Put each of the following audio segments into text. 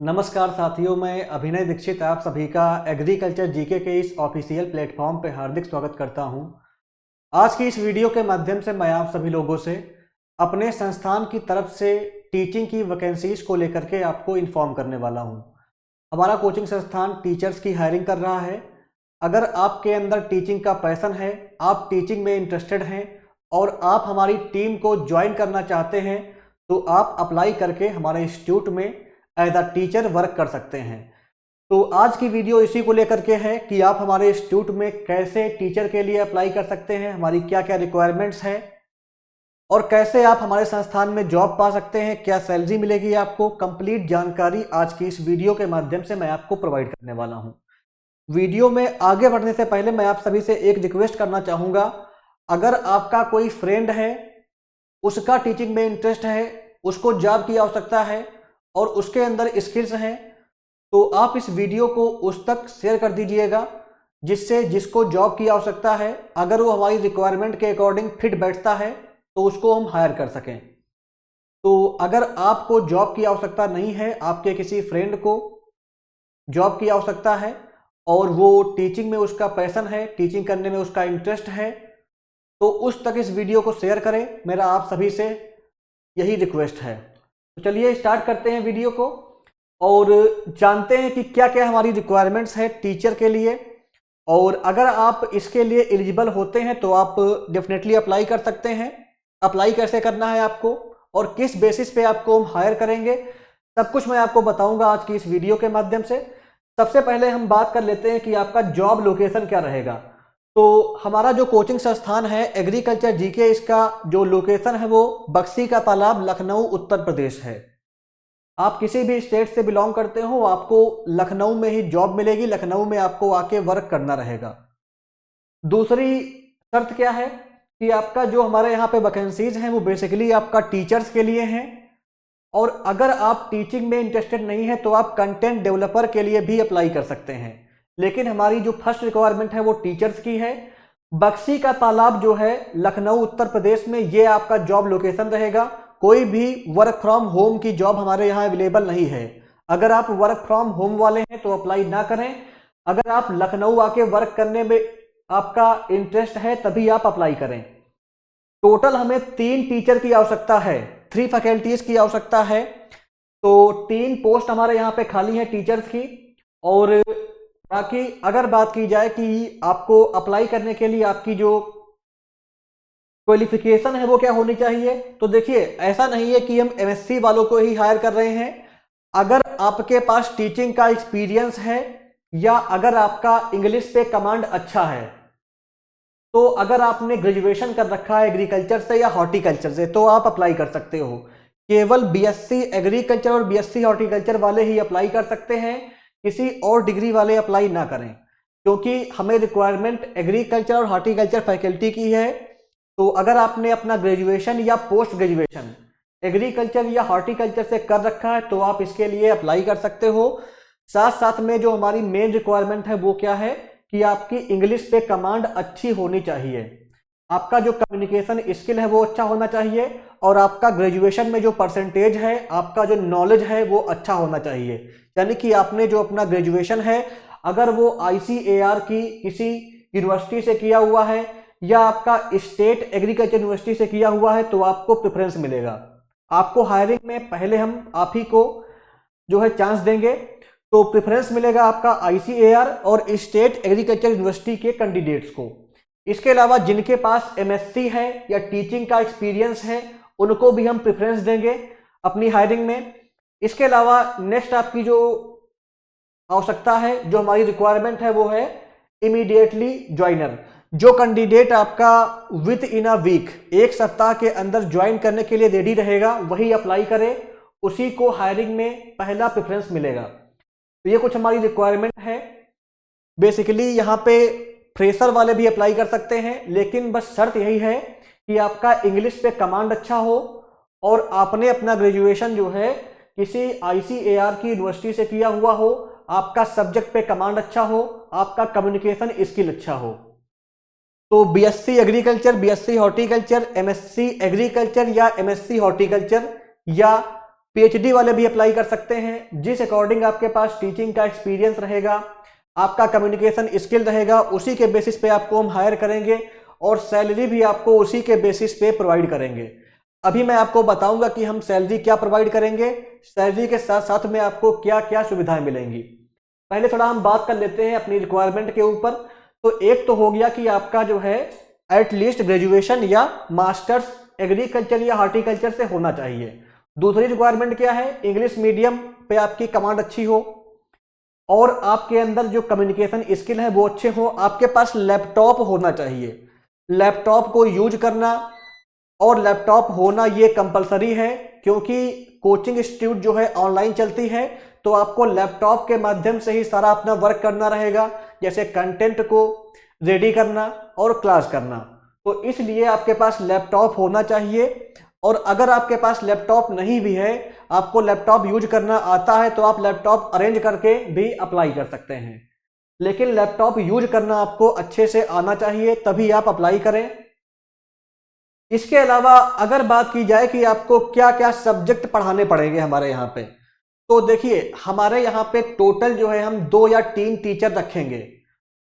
नमस्कार साथियों, मैं अभिनय दीक्षित आप सभी का एग्रीकल्चर जीके के इस ऑफिशियल प्लेटफॉर्म पे हार्दिक स्वागत करता हूं। आज की इस वीडियो के माध्यम से मैं आप सभी लोगों से अपने संस्थान की तरफ से टीचिंग की वैकेंसीज को लेकर के आपको इन्फॉर्म करने वाला हूं। हमारा कोचिंग संस्थान टीचर्स की हायरिंग कर रहा है। अगर आपके अंदर टीचिंग का पैशन है, आप टीचिंग में इंटरेस्टेड हैं और आप हमारी टीम को ज्वाइन करना चाहते हैं तो आप अप्लाई करके हमारे इंस्टीट्यूट में एज अ टीचर वर्क कर सकते हैं। तो आज की वीडियो इसी को लेकर के है कि आप हमारे इंस्टीट्यूट में कैसे टीचर के लिए अप्लाई कर सकते हैं, हमारी क्या क्या रिक्वायरमेंट्स हैं और कैसे आप हमारे संस्थान में जॉब पा सकते हैं, क्या सैलरी मिलेगी आपको। कंप्लीट जानकारी आज की इस वीडियो के माध्यम से मैं आपको प्रोवाइड करने वाला हूं। वीडियो में आगे बढ़ने से पहले मैं आप सभी से एक रिक्वेस्ट करना चाहूँगा। अगर आपका कोई फ्रेंड है, उसका टीचिंग में इंटरेस्ट है, उसको जॉब की आवश्यकता है और उसके अंदर स्किल्स हैं, तो आप इस वीडियो को उस तक शेयर कर दीजिएगा जिससे जिसको जॉब की आवश्यकता है, अगर वो हमारी रिक्वायरमेंट के अकॉर्डिंग फिट बैठता है तो उसको हम हायर कर सकें। तो अगर आपको जॉब की आवश्यकता नहीं है, आपके किसी फ्रेंड को जॉब की आवश्यकता है और वो टीचिंग में उसका पैशन है, टीचिंग करने में उसका इंटरेस्ट है, तो उस तक इस वीडियो को शेयर करें। मेरा आप सभी से यही रिक्वेस्ट है। तो चलिए स्टार्ट करते हैं वीडियो को और जानते हैं कि क्या क्या हमारी रिक्वायरमेंट्स है टीचर के लिए। और अगर आप इसके लिए एलिजिबल होते हैं तो आप डेफिनेटली अप्लाई कर सकते हैं। अप्लाई कैसे करना है आपको और किस बेसिस पे आपको हम हायर करेंगे, सब कुछ मैं आपको बताऊंगा आज की इस वीडियो के माध्यम से। सबसे पहले हम बात कर लेते हैं कि आपका जॉब लोकेशन क्या रहेगा। तो हमारा जो कोचिंग संस्थान है एग्रीकल्चर जीके, इसका जो लोकेशन है वो बक्सी का तालाब, लखनऊ, उत्तर प्रदेश है। आप किसी भी स्टेट से बिलोंग करते हो, आपको लखनऊ में ही जॉब मिलेगी, लखनऊ में आपको आके वर्क करना रहेगा। दूसरी शर्त क्या है कि आपका जो हमारे यहाँ पे वैकेंसीज हैं वो बेसिकली आपका टीचर्स के लिए हैं। और अगर आप टीचिंग में इंटरेस्टेड नहीं है तो आप कंटेंट डेवलपर के लिए भी अप्लाई कर सकते हैं, लेकिन हमारी जो फर्स्ट रिक्वायरमेंट है वो टीचर्स की है। बक्सी का तालाब जो है लखनऊ उत्तर प्रदेश में, ये आपका जॉब लोकेशन रहेगा। कोई भी वर्क फ्रॉम होम की जॉब हमारे यहाँ अवेलेबल नहीं है। अगर आप वर्क फ्रॉम होम वाले हैं तो अप्लाई ना करें। अगर आप लखनऊ आके वर्क करने में आपका इंटरेस्ट है तभी आप अप्लाई करें। टोटल हमें 3 टीचर की आवश्यकता है, 3 फैकल्टीज की आवश्यकता है। तो 3 पोस्ट हमारे यहाँ पे खाली है टीचर्स की। और बाकी अगर बात की जाए कि आपको अप्लाई करने के लिए आपकी जो क्वालिफिकेशन है वो क्या होनी चाहिए, तो देखिए ऐसा नहीं है कि हम एमएससी वालों को ही हायर कर रहे हैं। अगर आपके पास टीचिंग का एक्सपीरियंस है या अगर आपका इंग्लिश पे कमांड अच्छा है, तो अगर आपने ग्रेजुएशन कर रखा है एग्रीकल्चर से या हॉर्टिकल्चर से तो आप अप्लाई कर सकते हो। केवल बीएससी एग्रीकल्चर और बीएससी हॉर्टिकल्चर वाले ही अप्लाई कर सकते हैं, किसी और डिग्री वाले अप्लाई ना करें, क्योंकि हमें रिक्वायरमेंट एग्रीकल्चर और हॉर्टिकल्चर फैकल्टी की है। तो अगर आपने अपना ग्रेजुएशन या पोस्ट ग्रेजुएशन एग्रीकल्चर या हॉर्टिकल्चर से कर रखा है तो आप इसके लिए अप्लाई कर सकते हो। साथ साथ में जो हमारी मेन रिक्वायरमेंट है वो क्या है कि आपकी इंग्लिश पे कमांड अच्छी होनी चाहिए, आपका जो कम्युनिकेशन स्किल है वो अच्छा होना चाहिए और आपका ग्रेजुएशन में जो परसेंटेज है, आपका जो नॉलेज है वो अच्छा होना चाहिए। यानी कि आपने जो अपना ग्रेजुएशन है अगर वो ICAR की किसी यूनिवर्सिटी से किया हुआ है या आपका स्टेट एग्रीकल्चर यूनिवर्सिटी से किया हुआ है तो आपको प्रेफरेंस मिलेगा। आपको हायरिंग में पहले हम आप ही को जो है चांस देंगे, तो प्रेफरेंस मिलेगा आपका ICAR और स्टेट एग्रीकल्चर यूनिवर्सिटी के कैंडिडेट्स को। इसके अलावा जिनके पास MSc है या टीचिंग का एक्सपीरियंस है उनको भी हम प्रेफरेंस देंगे अपनी हायरिंग में। इसके अलावा नेक्स्ट आपकी जो आवश्यकता है, जो हमारी रिक्वायरमेंट है वो है इमीडिएटली ज्वाइनर। जो कैंडिडेट आपका विद इन अ वीक, 1 सप्ताह के अंदर ज्वाइन करने के लिए रेडी रहेगा वही अप्लाई करे, उसी को हायरिंग में पहला प्रेफरेंस मिलेगा। तो ये कुछ हमारी रिक्वायरमेंट है। बेसिकली यहाँ पे फ्रेशर वाले भी अप्लाई कर सकते हैं, लेकिन बस शर्त यही है कि आपका इंग्लिश पे कमांड अच्छा हो और आपने अपना ग्रेजुएशन जो है किसी ICAR की यूनिवर्सिटी से किया हुआ हो, आपका सब्जेक्ट पे कमांड अच्छा हो, आपका कम्युनिकेशन स्किल अच्छा हो। तो BSc agriculture, BSc horticulture, MSc agriculture या MSc हॉर्टिकल्चर या पीएचडी वाले भी अप्लाई कर सकते हैं। जिस अकॉर्डिंग आपके पास टीचिंग का एक्सपीरियंस रहेगा, आपका कम्युनिकेशन स्किल रहेगा, उसी के बेसिस पे आपको हम हायर करेंगे और सैलरी भी आपको उसी के बेसिस पे प्रोवाइड करेंगे। अभी मैं आपको बताऊंगा कि हम सैलरी क्या प्रोवाइड करेंगे, सैलरी के साथ साथ में आपको क्या क्या सुविधाएं मिलेंगी। पहले थोड़ा हम बात कर लेते हैं अपनी रिक्वायरमेंट के ऊपर। तो एक तो हो गया कि आपका जो है एटलीस्ट ग्रेजुएशन या मास्टर्स एग्रीकल्चर या हॉर्टिकल्चर से होना चाहिए। दूसरी रिक्वायरमेंट क्या है, इंग्लिश मीडियम पे आपकी कमांड अच्छी हो और आपके अंदर जो कम्युनिकेशन स्किल है वो अच्छे हो। आपके पास लैपटॉप होना चाहिए, लैपटॉप को यूज करना और लैपटॉप होना ये कंपलसरी है, क्योंकि कोचिंग इंस्टीट्यूट जो है ऑनलाइन चलती है, तो आपको लैपटॉप के माध्यम से ही सारा अपना वर्क करना रहेगा, जैसे कंटेंट को रेडी करना और क्लास करना। तो इसलिए आपके पास लैपटॉप होना चाहिए। और अगर आपके पास लैपटॉप नहीं भी है, आपको लैपटॉप यूज करना आता है, तो आप लैपटॉप अरेंज करके भी अप्लाई कर सकते हैं। लेकिन लैपटॉप यूज करना आपको अच्छे से आना चाहिए, तभी आप अप्लाई करें। इसके अलावा अगर बात की जाए कि आपको क्या क्या सब्जेक्ट पढ़ाने पड़ेंगे हमारे यहाँ पे, तो देखिए हमारे यहाँ पे टोटल जो है हम 2 या 3 टीचर रखेंगे।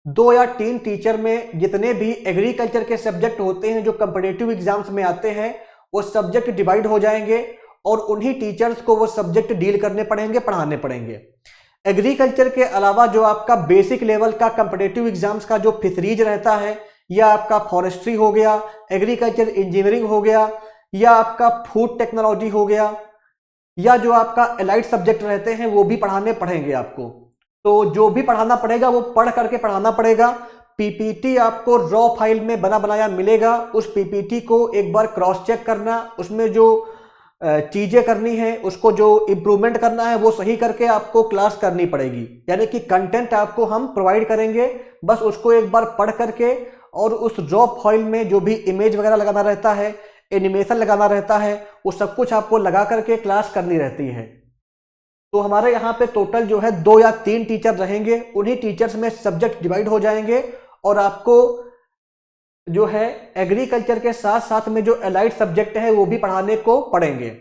2 या 3 टीचर में जितने भी एग्रीकल्चर के सब्जेक्ट होते हैं जो कॉम्पिटिटिव एग्जाम्स में आते हैं, वो सब्जेक्ट डिवाइड हो जाएंगे और उन्हीं टीचर्स को वो सब्जेक्ट डील करने पड़ेंगे, पढ़ाने पड़ेंगे। एग्रीकल्चर के अलावा जो आपका बेसिक लेवल का कॉम्पिटिटिव एग्जाम्स का जो फिशरीज रहता है, या आपका फॉरेस्ट्री हो गया, एग्रीकल्चर इंजीनियरिंग हो गया, या आपका फूड टेक्नोलॉजी हो गया, या जो आपका एलाइड सब्जेक्ट रहते हैं वो भी पढ़ाने पड़ेंगे आपको। तो जो भी पढ़ाना पड़ेगा वो पढ़ करके पढ़ाना पड़ेगा। पीपीटी आपको रॉ फाइल में बना बनाया मिलेगा, उस पीपीटी को एक बार क्रॉस चेक करना, उसमें जो चीजें करनी है, उसको जो इंप्रूवमेंट करना है वो सही करके आपको क्लास करनी पड़ेगी। यानी कि कंटेंट आपको हम प्रोवाइड करेंगे, बस उसको एक बार पढ़ करके और उस रॉ फाइल में जो भी इमेज वगैरह लगाना रहता है, एनिमेशन लगाना रहता है, वो सब कुछ आपको लगा करके क्लास करनी रहती है। तो हमारे यहाँ पे टोटल जो है 2 या 3 टीचर रहेंगे, उन्हीं टीचर्स में सब्जेक्ट डिवाइड हो जाएंगे और आपको जो है एग्रीकल्चर के साथ साथ में जो एलाइड सब्जेक्ट है वो भी पढ़ाने को पड़ेंगे।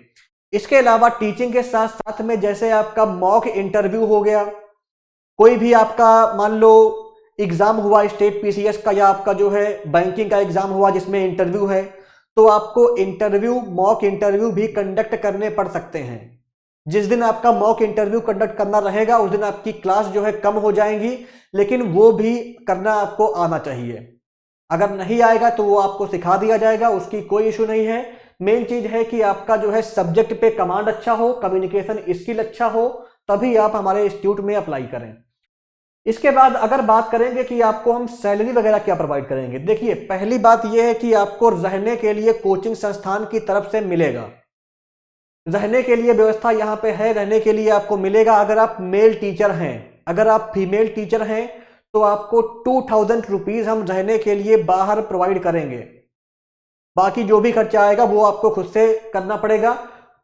इसके अलावा टीचिंग के साथ साथ में जैसे आपका मॉक इंटरव्यू हो गया, कोई भी आपका मान लो एग्जाम हुआ स्टेट पीसीएस का, या आपका जो है बैंकिंग का एग्जाम हुआ जिसमें इंटरव्यू है, तो आपको इंटरव्यू मॉक इंटरव्यू भी कंडक्ट करने पड़ सकते हैं। जिस दिन आपका मॉक इंटरव्यू कंडक्ट करना रहेगा उस दिन आपकी क्लास जो है कम हो जाएंगी, लेकिन वो भी करना आपको आना चाहिए। अगर नहीं आएगा तो वो आपको सिखा दिया जाएगा, उसकी कोई इशू नहीं है। मेन चीज है कि आपका जो है सब्जेक्ट पे कमांड अच्छा हो, कम्युनिकेशन स्किल अच्छा हो, तभी आप हमारे इंस्टीट्यूट में अप्लाई करें। इसके बाद अगर बात करेंगे कि आपको हम सैलरी वगैरह क्या प्रोवाइड करेंगे, देखिए पहली बात यह है कि आपको रहने के लिए कोचिंग संस्थान की तरफ से मिलेगा, रहने के लिए व्यवस्था यहाँ पे है, रहने के लिए आपको मिलेगा। अगर आप मेल टीचर हैं, अगर आप फीमेल टीचर हैं, तो आपको 2000 रुपीज हम रहने के लिए बाहर प्रोवाइड करेंगे। बाकी जो भी खर्चा आएगा वो आपको खुद से करना पड़ेगा।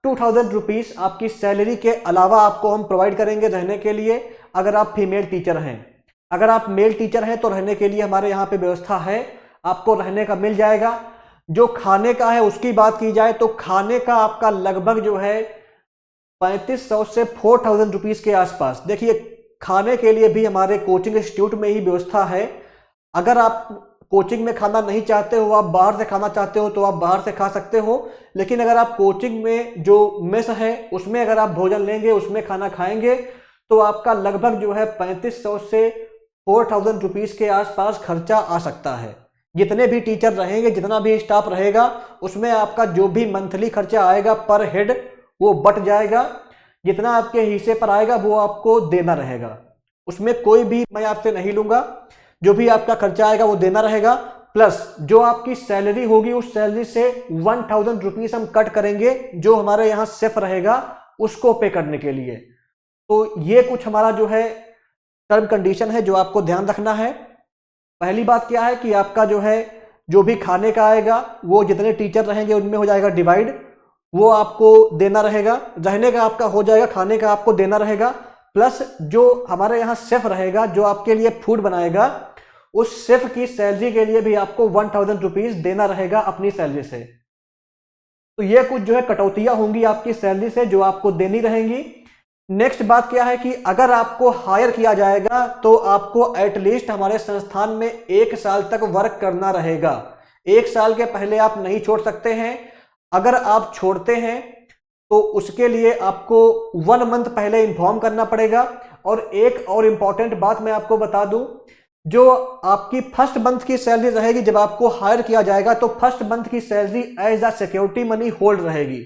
2000 रुपीज आपकी सैलरी के अलावा आपको हम प्रोवाइड करेंगे रहने के लिए, अगर आप फीमेल टीचर हैं। अगर आप मेल टीचर हैं तो रहने के लिए हमारे यहाँ पे व्यवस्था है, आपको रहने का मिल जाएगा। जो खाने का है उसकी बात की जाए तो खाने का आपका लगभग जो है 3500 से 4000 रुपीज के आसपास। देखिए खाने के लिए भी हमारे कोचिंग इंस्टीट्यूट में ही व्यवस्था है। अगर आप कोचिंग में खाना नहीं चाहते हो, आप बाहर से खाना चाहते हो, तो आप बाहर से खा सकते हो। लेकिन अगर आप कोचिंग में जो मेस है उसमें अगर आप भोजन लेंगे, उसमें खाना खाएंगे, तो आपका लगभग जो है 3500 से 4000 रुपीज के आसपास खर्चा आ सकता है। जितने भी टीचर रहेंगे, जितना भी स्टाफ रहेगा, उसमें आपका जो भी मंथली खर्चा आएगा पर हेड वो बट जाएगा। जितना आपके हिस्से पर आएगा वो आपको देना रहेगा, उसमें कोई भी मैं आपसे नहीं लूंगा। जो भी आपका खर्चा आएगा वो देना रहेगा, प्लस जो आपकी सैलरी होगी उस सैलरी से 1000 रुपीज हम कट करेंगे, जो हमारे यहाँ सेफ रहेगा उसको पे करने के लिए। तो ये कुछ हमारा जो है टर्म कंडीशन है जो आपको ध्यान रखना है। पहली बात क्या है कि आपका जो है जो भी खाने का आएगा वो जितने टीचर रहेंगे उनमें हो जाएगा डिवाइड, वो आपको देना रहेगा। रहने का आपका हो जाएगा, खाने का आपको देना रहेगा, प्लस जो हमारे यहाँ शेफ रहेगा जो आपके लिए फूड बनाएगा, उस शेफ की सैलरी के लिए भी आपको 1000 रुपीज देना रहेगा अपनी सैलरी से। तो ये कुछ जो है कटौतियां होंगी आपकी सैलरी से जो आपको देनी रहेंगी। नेक्स्ट बात क्या है कि अगर आपको हायर किया जाएगा तो आपको एटलीस्ट हमारे संस्थान में 1 साल तक वर्क करना रहेगा। 1 साल के पहले आप नहीं छोड़ सकते हैं। अगर आप छोड़ते हैं तो उसके लिए आपको 1 मंथ पहले इन्फॉर्म करना पड़ेगा। और एक और इंपॉर्टेंट बात मैं आपको बता दूं, जो आपकी फर्स्ट मंथ की सैलरी रहेगी जब आपको हायर किया जाएगा तो फर्स्ट मंथ की salary as a security money hold रहेगी।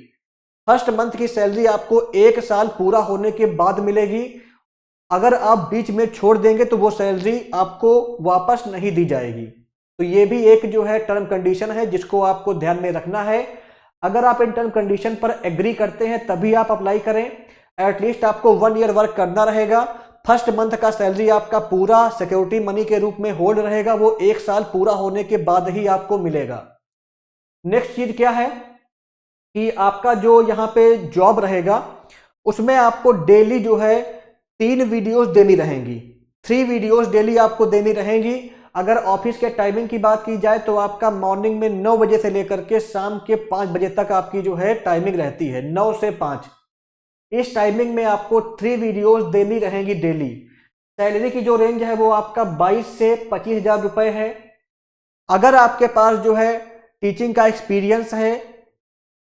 फर्स्ट मंथ की सैलरी आपको 1 साल पूरा होने के बाद मिलेगी। अगर आप बीच में छोड़ देंगे तो वो सैलरी आपको वापस नहीं दी जाएगी। तो ये भी एक जो है टर्म कंडीशन है जिसको आपको ध्यान में रखना है। अगर आप इन टर्म कंडीशन पर एग्री करते हैं तभी आप अप्लाई करें। एटलीस्ट आपको 1 ईयर वर्क करना रहेगा। फर्स्ट मंथ का सैलरी आपका पूरा सिक्योरिटी मनी के रूप में होल्ड रहेगा, वो 1 साल पूरा होने के बाद ही आपको मिलेगा। नेक्स्ट चीज क्या है कि आपका जो यहाँ पे जॉब रहेगा उसमें आपको डेली जो है 3 वीडियोस देनी रहेंगी। 3 वीडियोस डेली आपको देनी रहेंगी। अगर ऑफिस के टाइमिंग की बात की जाए तो आपका मॉर्निंग में 9 बजे से लेकर के शाम के 5 बजे तक आपकी जो है टाइमिंग रहती है, 9 से 5। इस टाइमिंग में आपको 3 वीडियोस देनी रहेंगी डेली। सैलरी की जो रेंज है वो आपका 22 से 25 हजार रुपए है। अगर आपके पास जो है टीचिंग का एक्सपीरियंस है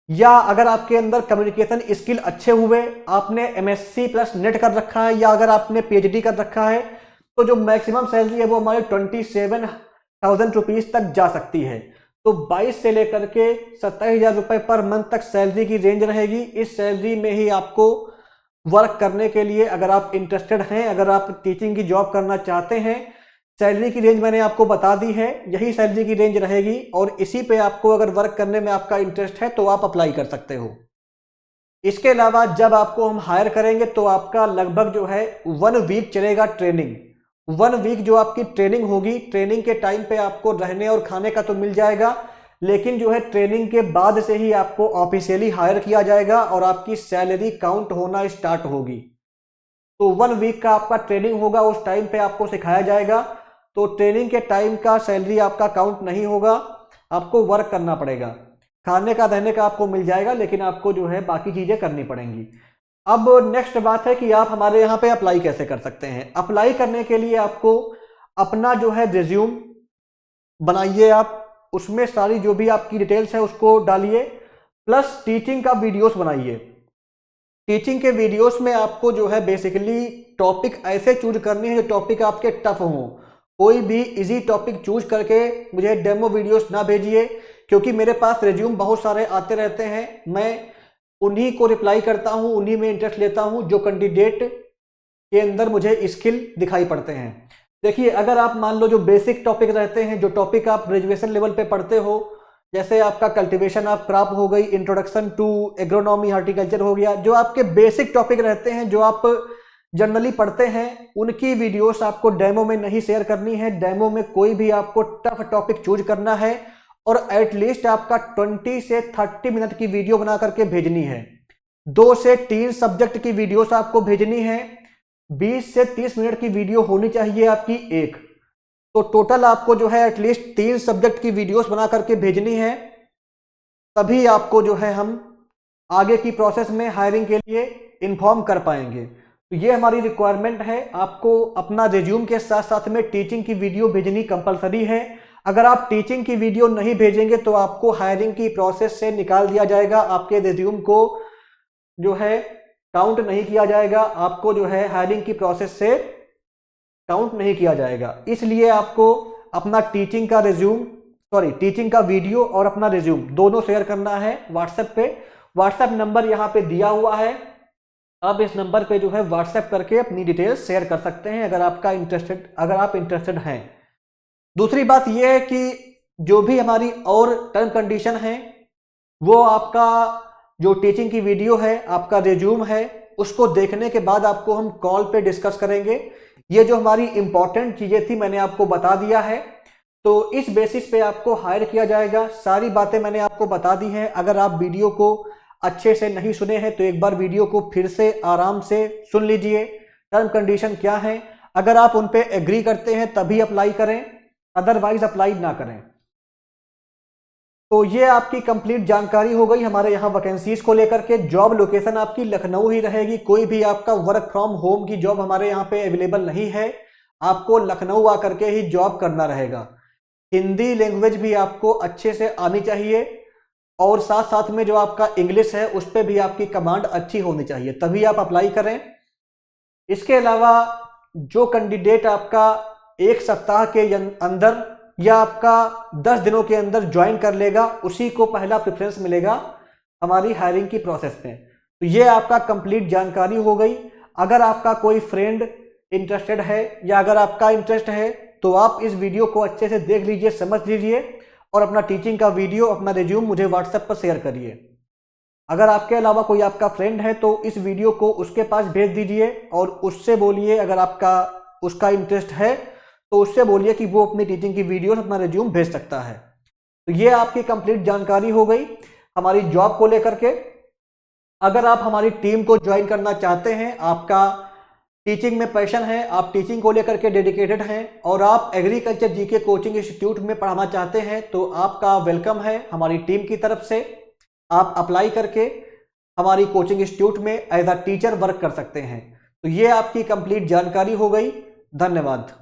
या अगर आपके अंदर कम्युनिकेशन स्किल अच्छे हुए, आपने एमएससी प्लस नेट कर रखा है या अगर आपने पीएचडी कर रखा है, तो जो मैक्सिमम सैलरी है वो हमारी 27,000 रुपीज तक जा सकती है। तो 22 से लेकर के 27,000 रुपए पर मंथ तक सैलरी की रेंज रहेगी। इस सैलरी में ही आपको वर्क करने के लिए, अगर आप इंटरेस्टेड हैं, अगर आप टीचिंग की जॉब करना चाहते हैं, सैलरी की रेंज मैंने आपको बता दी है, यही सैलरी की रेंज रहेगी और इसी पे आपको अगर वर्क करने में आपका इंटरेस्ट है तो आप अप्लाई कर सकते हो। इसके अलावा जब आपको हम हायर करेंगे तो आपका लगभग जो है 1 वीक चलेगा ट्रेनिंग। 1 वीक जो आपकी ट्रेनिंग होगी, ट्रेनिंग के टाइम पे आपको रहने और खाने का तो मिल जाएगा, लेकिन जो है ट्रेनिंग के बाद से ही आपको ऑफिशियली हायर किया जाएगा और आपकी सैलरी काउंट होना स्टार्ट होगी। तो 1 वीक का आपका ट्रेनिंग होगा, उस टाइम पे आपको सिखाया जाएगा। तो ट्रेनिंग के टाइम का सैलरी आपका काउंट नहीं होगा, आपको वर्क करना पड़ेगा। खाने का रहने का आपको मिल जाएगा, लेकिन आपको जो है बाकी चीजें करनी पड़ेंगी। अब नेक्स्ट बात है कि आप हमारे यहाँ पे अप्लाई कैसे कर सकते हैं। अप्लाई करने के लिए आपको अपना जो है रिज्यूम बनाइए, आप उसमें सारी जो भी आपकी डिटेल्स है उसको डालिए, प्लस टीचिंग का वीडियोस बनाइए। टीचिंग के वीडियोस में आपको जो है बेसिकली टॉपिक ऐसे चूज करने हैं जो टॉपिक आपके टफ हों। कोई भी इजी टॉपिक चूज करके मुझे डेमो वीडियोस ना भेजिए, क्योंकि मेरे पास रिज्यूम बहुत सारे आते रहते हैं, मैं उन्हीं को रिप्लाई करता हूं, उन्हीं में इंटरेस्ट लेता हूं जो कैंडिडेट के अंदर मुझे स्किल दिखाई पड़ते हैं। देखिए, अगर आप मान लो जो बेसिक टॉपिक रहते हैं, जो टॉपिक आप ग्रेजुएशन लेवल पे पढ़ते हो, जैसे आपका कल्टीवेशन ऑफ क्रॉप हो गई, इंट्रोडक्शन टू एग्रोनॉमी हॉर्टिकल्चर हो गया, जो आपके बेसिक टॉपिक रहते हैं जो आप जनरली पढ़ते हैं, उनकी वीडियोस आपको डेमो में नहीं शेयर करनी है। डेमो में कोई भी आपको टफ टॉपिक चूज करना है और एटलीस्ट आपका 20 से 30 मिनट की वीडियो बना करके भेजनी है। 2 से 3 सब्जेक्ट की वीडियोस आपको भेजनी है। 20 से 30 मिनट की वीडियो होनी चाहिए आपकी एक। तो टोटल आपको जो है एटलीस्ट 3 सब्जेक्ट की वीडियोस बना करके भेजनी है, तभी आपको जो है हम आगे की प्रोसेस में हायरिंग के लिए इन्फॉर्म कर पाएंगे। तो ये हमारी रिक्वायरमेंट है। आपको अपना रिज्यूम के साथ साथ में टीचिंग की वीडियो भेजनी कंपलसरी है। अगर आप टीचिंग की वीडियो नहीं भेजेंगे तो आपको हायरिंग की प्रोसेस से निकाल दिया जाएगा, आपके रिज्यूम को जो है काउंट नहीं किया जाएगा, आपको जो है हायरिंग की प्रोसेस से काउंट नहीं किया जाएगा। इसलिए आपको अपना टीचिंग का वीडियो और अपना रिज्यूम दोनों शेयर करना है व्हाट्सएप पे। व्हाट्सएप नंबर यहाँ पे दिया हुआ है, आप इस नंबर पे जो है व्हाट्सएप करके अपनी डिटेल्स शेयर कर सकते हैं अगर आप इंटरेस्टेड हैं। दूसरी बात यह है कि जो भी हमारी और टर्म कंडीशन है वो आपका जो टीचिंग की वीडियो है, आपका रिज्यूम है, उसको देखने के बाद आपको हम कॉल पे डिस्कस करेंगे। ये जो हमारी इंपॉर्टेंट चीजें थी मैंने आपको बता दिया है, तो इस बेसिस पे आपको हायर किया जाएगा। सारी बातें मैंने आपको बता दी हैं। अगर आप वीडियो को अच्छे से नहीं सुने हैं तो एक बार वीडियो को फिर से आराम से सुन लीजिए, टर्म कंडीशन क्या है। अगर आप उन पे एग्री करते हैं तभी अप्लाई करें, अदरवाइज अप्लाई ना करें। तो ये आपकी कंप्लीट जानकारी हो गई हमारे यहाँ वैकेंसीज को लेकर के। जॉब लोकेशन आपकी लखनऊ ही रहेगी, कोई भी आपका वर्क फ्रॉम होम की जॉब हमारे यहाँ पे अवेलेबल नहीं है, आपको लखनऊ आकर के ही जॉब करना रहेगा। हिंदी लैंग्वेज भी आपको अच्छे से आनी चाहिए और साथ साथ में जो आपका इंग्लिश है उस पर भी आपकी कमांड अच्छी होनी चाहिए, तभी आप अप्लाई करें। इसके अलावा जो कैंडिडेट आपका 1 सप्ताह के अंदर या आपका 10 दिनों के अंदर ज्वाइन कर लेगा, उसी को पहला प्रेफरेंस मिलेगा हमारी हायरिंग की प्रोसेस में। तो ये आपका कंप्लीट जानकारी हो गई। अगर आपका कोई फ्रेंड इंटरेस्टेड है या अगर आपका इंटरेस्ट है तो आप इस वीडियो को अच्छे से देख लीजिए, समझ लीजिए और अपना टीचिंग का वीडियो, अपना रिज्यूम मुझे व्हाट्सएप पर शेयर करिए। अगर आपके अलावा कोई आपका फ्रेंड है तो इस वीडियो को उसके पास भेज दीजिए और उससे बोलिए, अगर आपका उसका इंटरेस्ट है तो उससे बोलिए कि वो अपनी टीचिंग की वीडियो अपना रिज्यूम भेज सकता है। तो ये आपकी कंप्लीट जानकारी हो गई हमारी जॉब को लेकर के। अगर आप हमारी टीम को ज्वाइन करना चाहते हैं, आपका टीचिंग में पैशन है, आप टीचिंग को लेकर के डेडिकेटेड हैं और आप एग्रीकल्चर जीके कोचिंग इंस्टीट्यूट में पढ़ाना चाहते हैं, तो आपका वेलकम है हमारी टीम की तरफ से। आप अप्लाई करके हमारी कोचिंग इंस्टीट्यूट में एज अ टीचर वर्क कर सकते हैं। तो ये आपकी कंप्लीट जानकारी हो गई। धन्यवाद।